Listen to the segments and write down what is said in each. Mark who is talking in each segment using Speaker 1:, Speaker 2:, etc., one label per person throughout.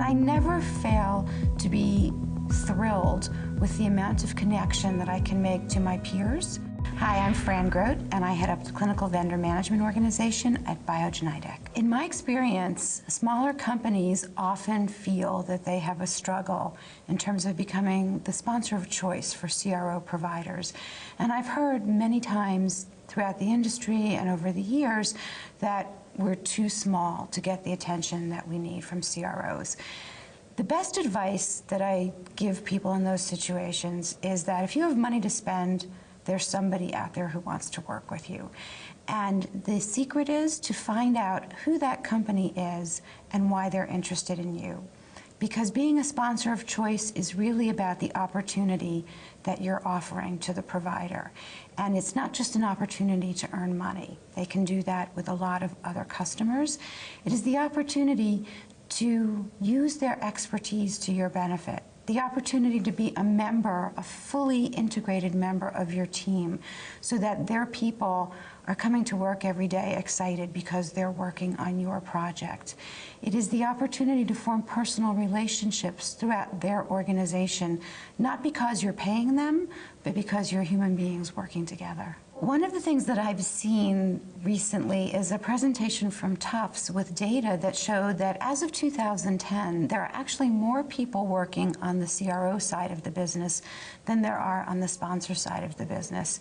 Speaker 1: I never fail to be thrilled with the amount of connection that I can make to my peers. Hi, I'm Fran Grote, and I head up the Clinical Vendor Management Organization at Biogen Idec. In my experience, smaller companies often feel that they have a struggle in terms of becoming the sponsor of choice for CRO providers. And I've heard many times throughout the industry and over the years that we're too small to get the attention that we need from CROs. The best advice that I give people in those situations is that if you have money to spend, there's somebody out there who wants to work with you. And the secret is to find out who that company is and why they're interested in you. Because being a sponsor of choice is really about the opportunity that you're offering to the provider. And it's not just an opportunity to earn money. They can do that with a lot of other customers. It is the opportunity to use their expertise to your benefit. The opportunity to be a member, a fully integrated member of your team, so that their people are coming to work every day excited because they're working on your project. It is the opportunity to form personal relationships throughout their organization, not because you're paying them, but because you're human beings working together. One of the things that I've seen recently is a presentation from Tufts with data that showed that as of 2010, there are actually more people working on the CRO side of the business than there are on the sponsor side of the business.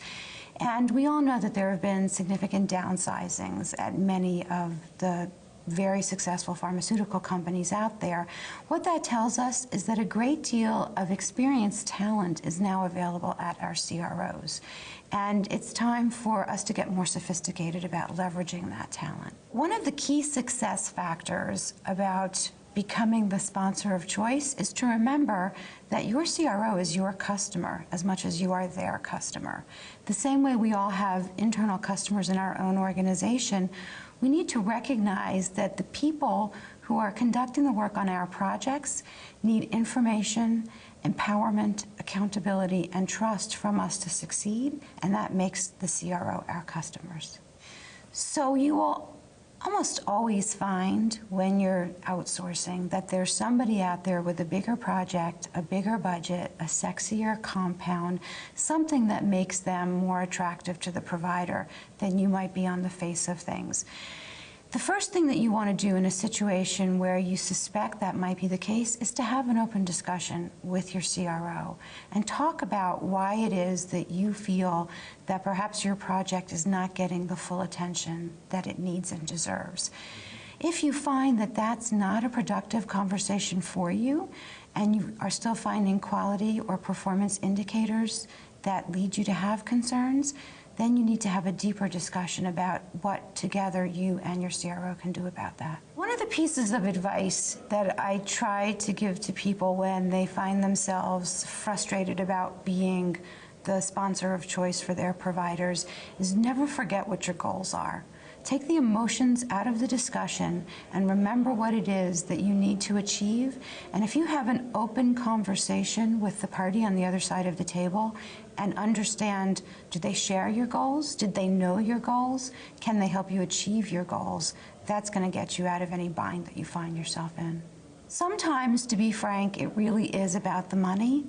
Speaker 1: And we all know that there have been significant downsizings at many of the very successful pharmaceutical companies out there. What that tells us is that a great deal of experienced talent is now available at our CROs. And it's time for us to get more sophisticated about leveraging that talent. One of the key success factors about becoming the sponsor of choice is to remember that your CRO is your customer as much as you are their customer. The same way we all have internal customers in our own organization, we need to recognize that the people who are conducting the work on our projects need information, empowerment, accountability, and trust from us to succeed, and that makes the CRO our customers. So you will almost always find when you're outsourcing that there's somebody out there with a bigger project, a bigger budget, a sexier compound, something that makes them more attractive to the provider than you might be on the face of things. The first thing that you want to do in a situation where you suspect that might be the case is to have an open discussion with your CRO and talk about why it is that you feel that perhaps your project is not getting the full attention that it needs and deserves. If you find that that's not a productive conversation for you and you are still finding quality or performance indicators that lead you to have concerns, then you need to have a deeper discussion about what together you and your CRO can do about that. One of the pieces of advice that I try to give to people when they find themselves frustrated about being the sponsor of choice for their providers is never forget what your goals are. Take the emotions out of the discussion and remember what it is that you need to achieve. And if you have an open conversation with the party on the other side of the table and understand, do they share your goals? Did they know your goals? Can they help you achieve your goals? That's going to get you out of any bind that you find yourself in. Sometimes, to be frank, it really is about the money.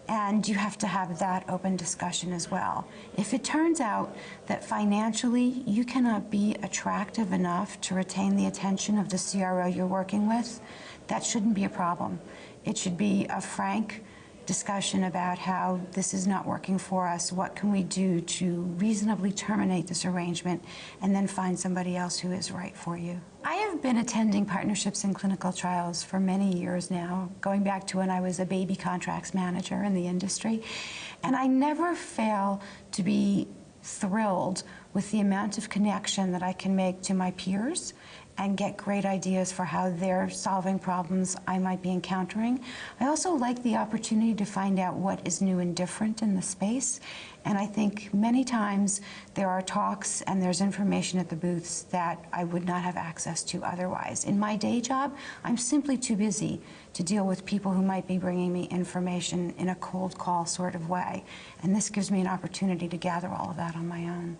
Speaker 1: And you have to have that open discussion as well. If it turns out that financially you cannot be attractive enough to retain the attention of the CRO you're working with, that shouldn't be a problem. It should be a frank discussion about how this is not working for us, what can we do to reasonably terminate this arrangement, and then find somebody else who is right for you. I have been attending partnerships in clinical trials for many years now, going back to when I was a baby contracts manager in the industry, and I never fail to be thrilled with the amount of connection that I can make to my peers and get great ideas for how they're solving problems I might be encountering. I also like the opportunity to find out what is new and different in the space. And I think many times there are talks and there's information at the booths that I would not have access to otherwise. In my day job, I'm simply too busy to deal with people who might be bringing me information in a cold call sort of way. And this gives me an opportunity to gather all of that on my own.